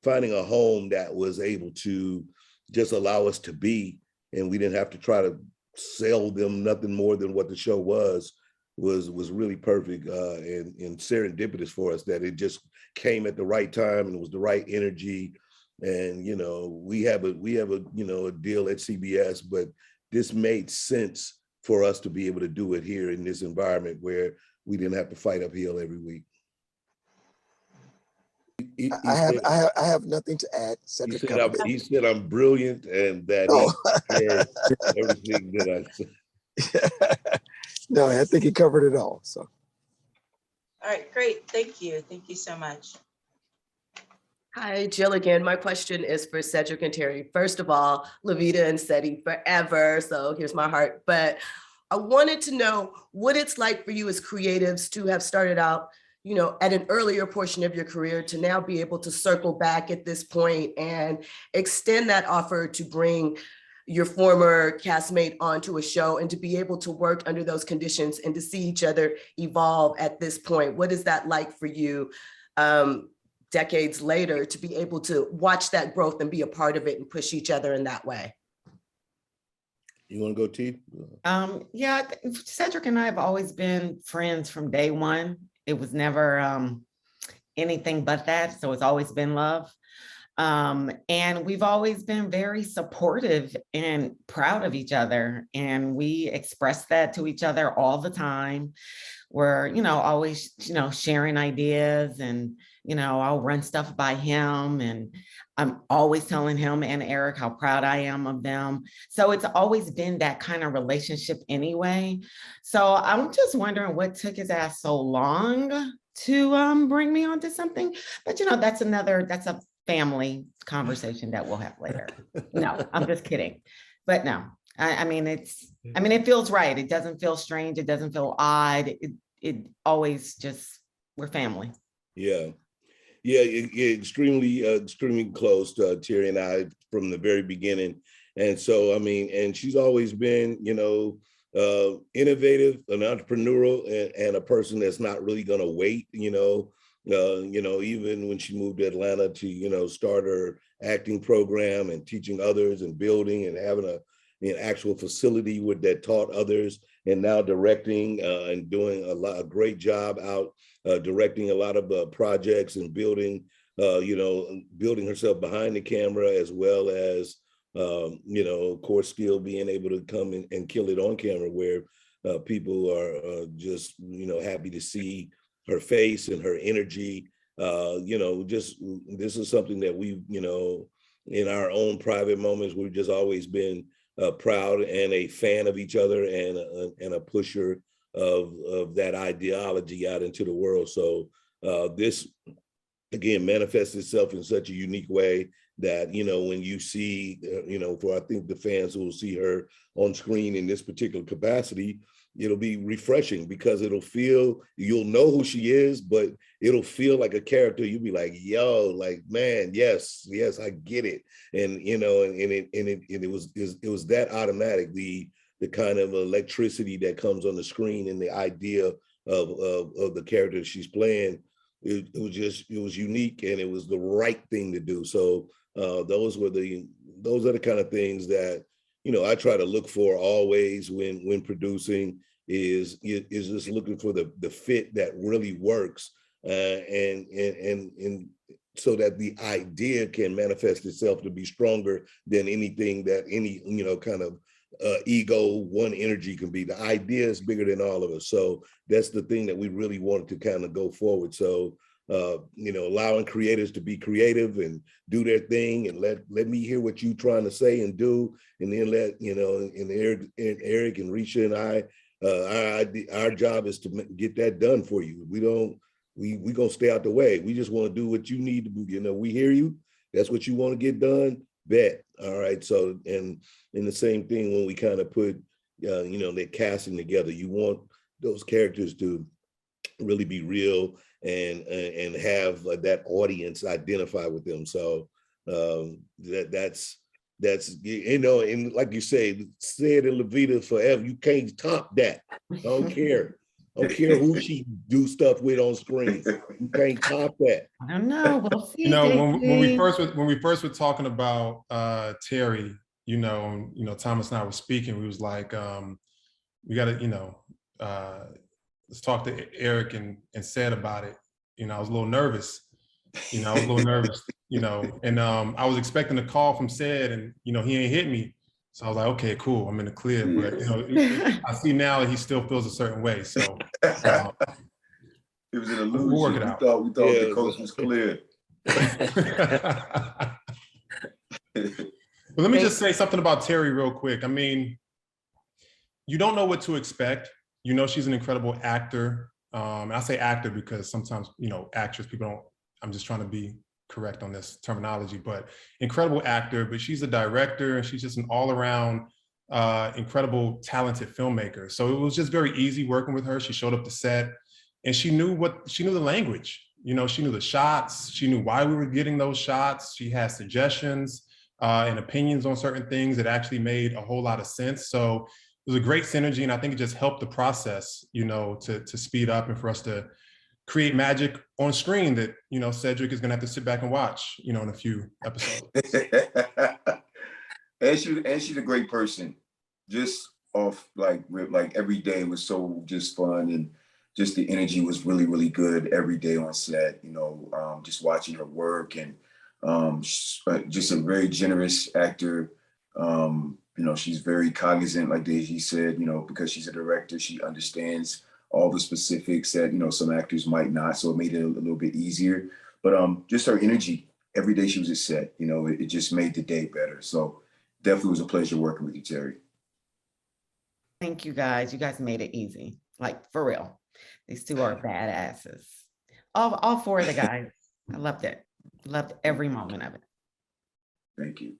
S16: finding a home that was able to just allow us to be, and we didn't have to try to sell them nothing more than what the show was, was really perfect and serendipitous for us, that it just came at the right time and it was the right energy. And you know, we have a you know, a deal at CBS, but this made sense for us to be able to do it here in this environment where we didn't have to fight uphill every week.
S15: I have nothing to add. Cedric
S16: he said I'm brilliant and that he heard everything that I said.
S15: No, I think he covered it all. So.
S12: All right, great. Thank you. Thank you so much.
S14: Hi, Jill again. My question is for Cedric and Terri. First of all, Lavita and Seti forever. So here's my heart. But I wanted to know what it's like for you as creatives to have started out, you know, at an earlier portion of your career to now be able to circle back at this point and extend that offer to bring your former castmate onto a show and to be able to work under those conditions and to see each other evolve at this point. What is that like for you decades later to be able to watch that growth and be a part of it and push each other in that way?
S16: You want to go, T?
S21: Yeah, Cedric and I have always been friends from day one. It was never anything but that. So it's always been love. And we've always been very supportive and proud of each other. And we express that to each other all the time. We're, you know, always, you know, sharing ideas, and, you know, I'll run stuff by him, and I'm always telling him and Eric how proud I am of them. So it's always been that kind of relationship anyway. So I'm just wondering what took his ass so long to bring me onto something. But, you know, that's a family conversation that we'll have later. No, I'm just kidding. But no, I mean, it feels right. It doesn't feel strange. It doesn't feel odd. It always just, we're family.
S16: Yeah. Extremely close to Terri and I from the very beginning. And so, I mean, and she's always been, you know, innovative, an entrepreneurial, and a person that's not really going to wait, you know, even when she moved to Atlanta to, you know, start her acting program and teaching others and building and having an actual facility that taught others, and now directing and doing a great job out directing a lot of projects and building herself behind the camera, as well as, you know, of course, still being able to come in and kill it on camera, where people are just, you know, happy to see her face and her energy. You know, just this is something that we've, you know, in our own private moments, we've just always been proud and a fan of each other, and a pusher of that ideology out into the world. So this, again, manifests itself in such a unique way that, you know, when you see, you know, for I think the fans who will see her on screen in this particular capacity, it'll be refreshing, because you'll know who she is, but it'll feel like a character. You'll be like, yo, like, man, yes, I get it. And, you know, it was that automatic, the kind of electricity that comes on the screen and the idea of the character she's playing. It was unique, and it was the right thing to do. So those are the kind of things that, you know, I try to look for always when producing, is just looking for the fit that really works, and so that the idea can manifest itself to be stronger than anything that any, you know, kind of ego, one energy can be. The idea is bigger than all of us. So that's the thing that we really wanted to kind of go forward. So you know, allowing creators to be creative and do their thing, and let me hear what you're trying to say and do, and then let, you know, and Eric and Reesha and I, our job is to get that done for you. We gonna stay out the way. We just want to do what you need to do. You know, we hear you. That's what you want to get done. Bet. All right. So, and the same thing when we kind of put, you know, the casting together, you want those characters to really be real and have that audience identify with them. So that's you know, and like you say, said in Lavita forever, you can't top that. I don't care. I don't care who she do stuff with on screen. You can't top that.
S21: I don't know. We'll see.
S4: You know, when we first were talking about Terri, you know, Thomas and I were speaking. We was like, we got to, you know, talked to Eric and said about it, I was a little nervous. I was a little nervous, and I was expecting a call from Ced, and he ain't hit me. So I was like, okay, cool, I'm in the clear. But I see now that he still feels a certain way. So
S7: it was an illusion.
S4: We'll work it out.
S7: We thought the coast was clear.
S4: But let me just say something about Terri real quick. I mean, you don't know what to expect. She's an incredible actor. And I say actor because sometimes, actress, people don't, I'm just trying to be correct on this terminology, but incredible actor, but she's a director and she's just an all around incredible, talented filmmaker. So it was just very easy working with her. She showed up to set and she knew the language. She knew the shots. She knew why we were getting those shots. She had suggestions and opinions on certain things that actually made a whole lot of sense. So it was a great synergy, and I think it just helped the process, to speed up and for us to create magic on screen that, Cedric is going to have to sit back and watch, in a few episodes.
S7: and she's a great person. Just off like every day was so just fun, and just the energy was really, really good every day on set. Just watching her work, and just a very generous actor. She's very cognizant, like Deji said, because she's a director, she understands all the specifics that, some actors might not. So it made it a little bit easier. But just her energy, every day she was at set, it just made the day better. So definitely was a pleasure working with you, Terri.
S21: Thank you guys. You guys made it easy. Like, for real. These two are badasses. All four of the guys. I loved it. Loved every moment of it.
S7: Thank you.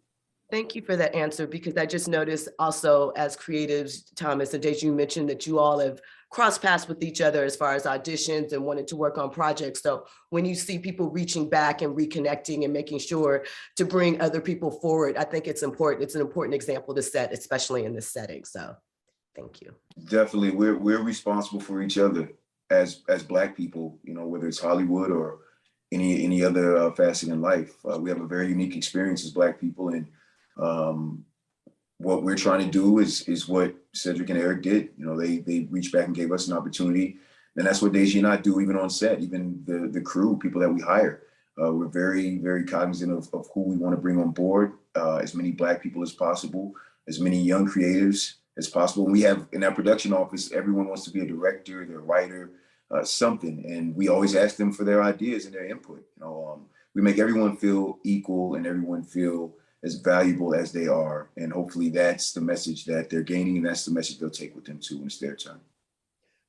S14: Thank you for that answer, because I just noticed also as creatives, Thomas and Deji, you mentioned that you all have crossed paths with each other as far as auditions and wanted to work on projects. So when you see people reaching back and reconnecting and making sure to bring other people forward, I think it's important. It's an important example to set, especially in this setting. So thank you.
S7: Definitely. We're responsible for each other as Black people, whether it's Hollywood or any other facet in life. We have a very unique experience as Black people, and what we're trying to do is what Cedric and Eric did. They reached back and gave us an opportunity, and that's what Deji and I do, even on set, even the crew, people that we hire. We're very, very cognizant of who we want to bring on board, as many Black people as possible, as many young creatives as possible. We have in our production office, everyone wants to be a director, they're a writer, something, and we always ask them for their ideas and their input. We make everyone feel equal and everyone feel as valuable as they are. And hopefully that's the message that they're gaining, and that's the message they'll take with them too when it's their turn.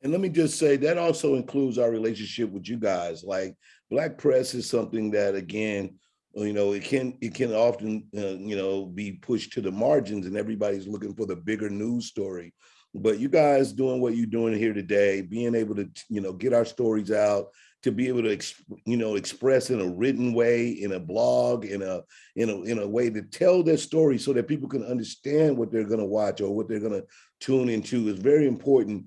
S16: And let me just say that also includes our relationship with you guys. Like, Black press is something that, again, it can often, be pushed to the margins, and everybody's looking for the bigger news story. But you guys doing what you're doing here today, being able to, get our stories out, to be able to, express in a written way, in a blog, in a way to tell their story so that people can understand what they're going to watch or what they're going to tune into is very important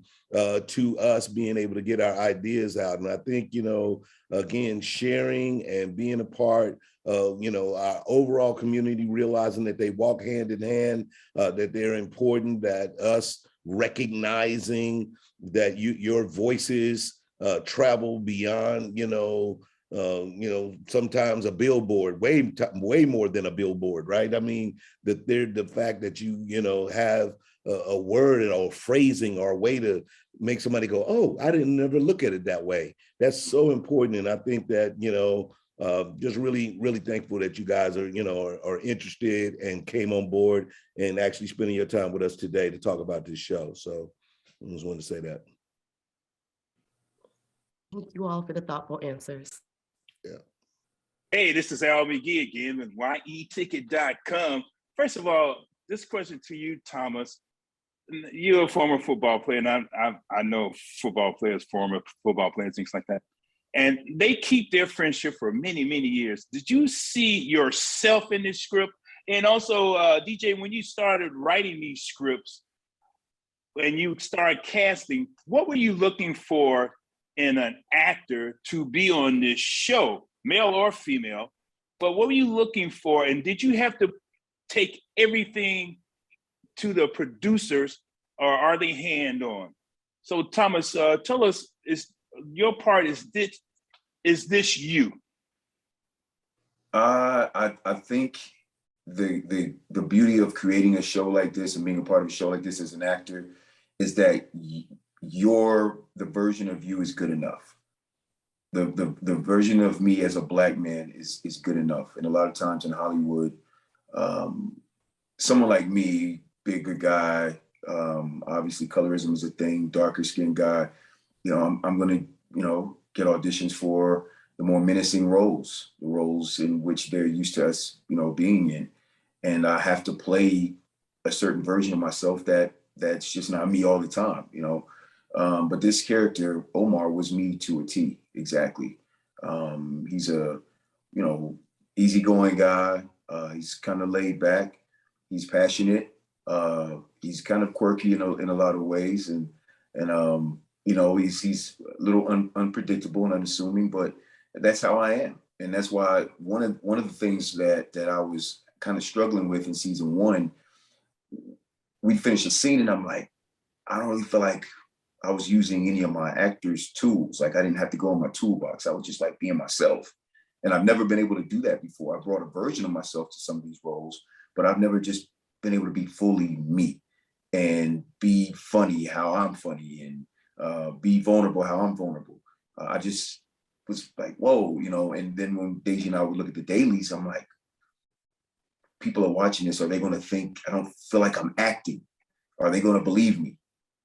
S16: to us being able to get our ideas out. And I think, again, sharing and being a part of, our overall community, realizing that they walk hand in hand, that they're important, that us recognizing that your voices travel beyond, sometimes a billboard, way more than a billboard, right? I mean, the fact that you have a word or phrasing or a way to make somebody go, oh, I didn't never look at it that way. That's so important. And I think that, just really, really thankful that you guys are interested and came on board and actually spending your time with us today to talk about this show. So I just wanted to say that.
S14: Thank you all for the thoughtful answers.
S16: Yeah.
S17: Hey, this is Al McGee again with YEticket.com. First of all, this question to you, Thomas. You're a former football player, and I know football players, former football players, things like that. And they keep their friendship for many, many years. Did you see yourself in this script? And also, DJ, when you started writing these scripts and you started casting, what were you looking for in an actor to be on this show, male or female? But what were you looking for? And did you have to take everything to the producers, or are they hand-on? So Thomas, tell us, is your part, is this you?
S7: I think the beauty of creating a show like this and being a part of a show like this as an actor is that the version of you is good enough. The version of me as a Black man is good enough. And a lot of times in Hollywood, someone like me, bigger guy, obviously colorism is a thing, darker skinned guy, I'm gonna, get auditions for the more menacing roles, the roles in which they're used to us, being in. And I have to play a certain version of myself that's just not me all the time, But this character, Omar, was me to a T, exactly. He's a, easygoing guy. He's kind of laid back. He's passionate. He's kind of quirky in a lot of ways, and he's a little unpredictable and unassuming, but that's how I am. And that's why one of the things that I was kind of struggling with in season 1, we finished a scene and I'm like, I don't really feel like I was using any of my actors' tools. Like I didn't have to go in my toolbox. I was just like being myself. And I've never been able to do that before. I brought a version of myself to some of these roles, but I've never just been able to be fully me and be funny how I'm funny and be vulnerable how I'm vulnerable. I just was like, whoa, and then when Deji and I would look at the dailies, I'm like, people are watching this. Are they going to think I don't feel like I'm acting? Are they going to believe me?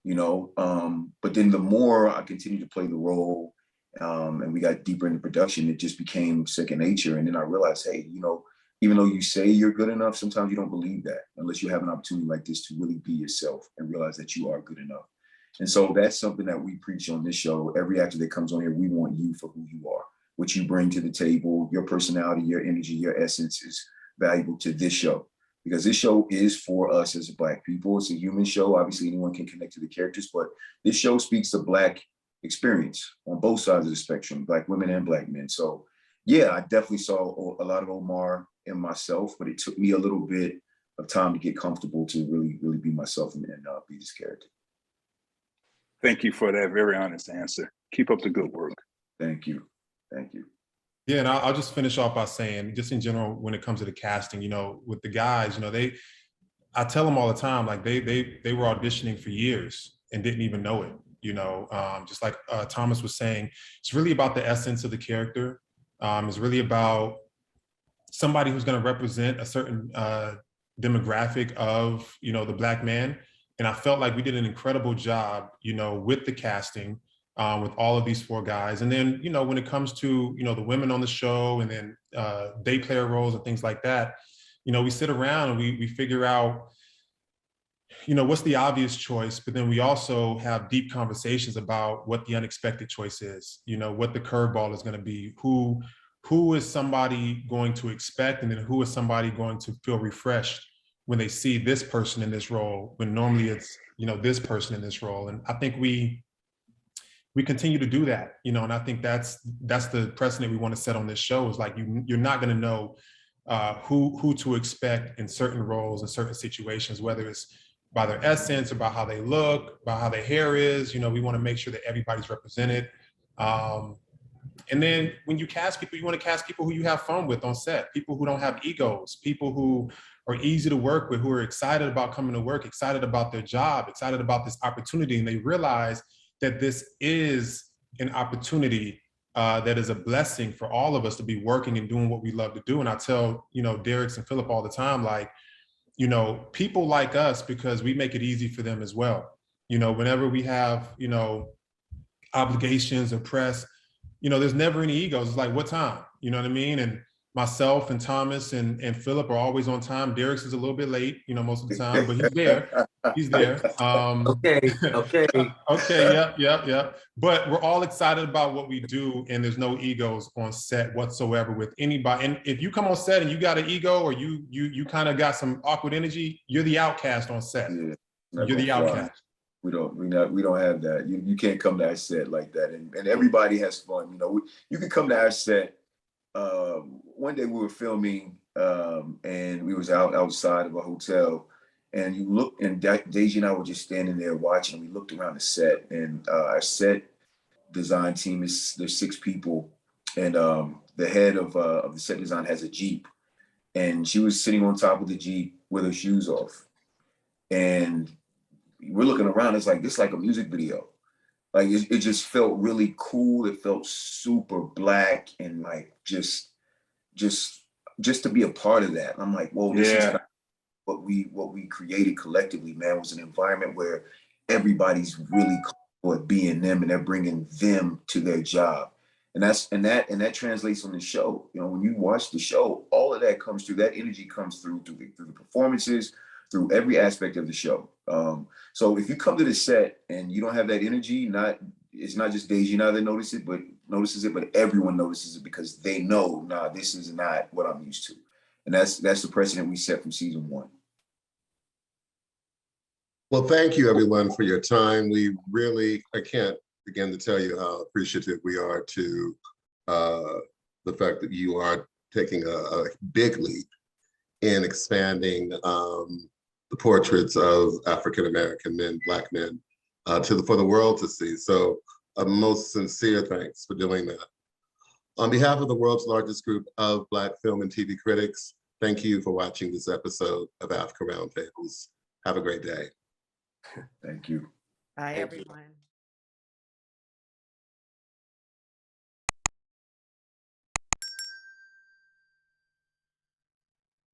S7: But then the more I continued to play the role and we got deeper into production, it just became second nature. And then I realized, hey, even though you say you're good enough, sometimes you don't believe that unless you have an opportunity like this to really be yourself and realize that you are good enough. And so that's something that we preach on this show. Every actor that comes on here, we want you for who you are, what you bring to the table, your personality, your energy, your essence is valuable to this show. Because this show is for us as Black people. It's a human show. Obviously, anyone can connect to the characters, but this show speaks to Black experience on both sides of the spectrum, Black women and Black men. So yeah, I definitely saw a lot of Omar in myself, but it took me a little bit of time to get comfortable to really, really be myself and be this character.
S17: Thank you for that very honest answer. Keep up the good work.
S7: Thank you. Thank you.
S4: Yeah, and I'll just finish off by saying, just in general, when it comes to the casting, with the guys, I tell them all the time, like they were auditioning for years and didn't even know it. Just like Thomas was saying, it's really about the essence of the character. It's really about somebody who's going to represent a certain demographic of, the Black man. And I felt like we did an incredible job, with the casting, with all of these 4 guys. And then, when it comes to, the women on the show and then day player roles and things like that, we sit around and we figure out, what's the obvious choice, but then we also have deep conversations about what the unexpected choice is, what the curveball is going to be, who is somebody going to expect, and then who is somebody going to feel refreshed when they see this person in this role, when normally it's, this person in this role. And I think we continue to do that, and I think that's the precedent we want to set on this show, is like, you're not going to know who to expect in certain roles, in certain situations, whether it's by their essence, or by how they look, by how their hair is. We want to make sure that everybody's represented. And then when you cast people, you want to cast people who you have fun with on set, people who don't have egos, people who are easy to work with, who are excited about coming to work, excited about their job, excited about this opportunity, and they realize that this is an opportunity that is a blessing for all of us to be working and doing what we love to do. And I tell, Derrex and Philip all the time, like, people like us because we make it easy for them as well. Whenever we have, obligations or press, there's never any egos. It's like, what time? You know what I mean? And myself and Thomas and Philip are always on time. Derrex is a little bit late, most of the time, but he's there. He's there.
S8: Okay.
S4: Okay. Yep. But we're all excited about what we do, and there's no egos on set whatsoever with anybody. And if you come on set and you got an ego, or you kind of got some awkward energy, you're the outcast on set. Yeah, you're the outcast.
S7: We don't have that. You can't come to our set like that. And everybody has fun. You can come to our set. One day we were filming and we was outside of a hotel, And you look, and Deji and I were just standing there watching, and we looked around the set, and our set design team there's 6 people, and the head of the set design has a Jeep, and she was sitting on top of the Jeep with her shoes off. And we're looking around, it's like, this is like a music video. Like it just felt really cool. It felt super Black, and like just to be a part of that. I'm like, whoa, this is what we created collectively, man. Was an environment where everybody's really comfortable at being them, and they're bringing them to their job. And that translates on the show. You know, when you watch the show, all of that comes through. That energy comes through the performances, through every aspect of the show. So if you come to the set and you don't have that energy, it's not just Deji now that notices it, but everyone notices it, because they know, nah, this is not what I'm used to. And that's the precedent we set from season 1.
S3: Well, thank you everyone for your time. I can't begin to tell you how appreciative we are to the fact that you are taking a big leap in expanding the portraits of African-American men, Black men, for the world to see. So a most sincere thanks for doing that. On behalf of the world's largest group of Black film and TV critics, thank you for watching this episode of AAFCA Roundtables. Have a great day.
S7: Thank you.
S21: Bye, everyone.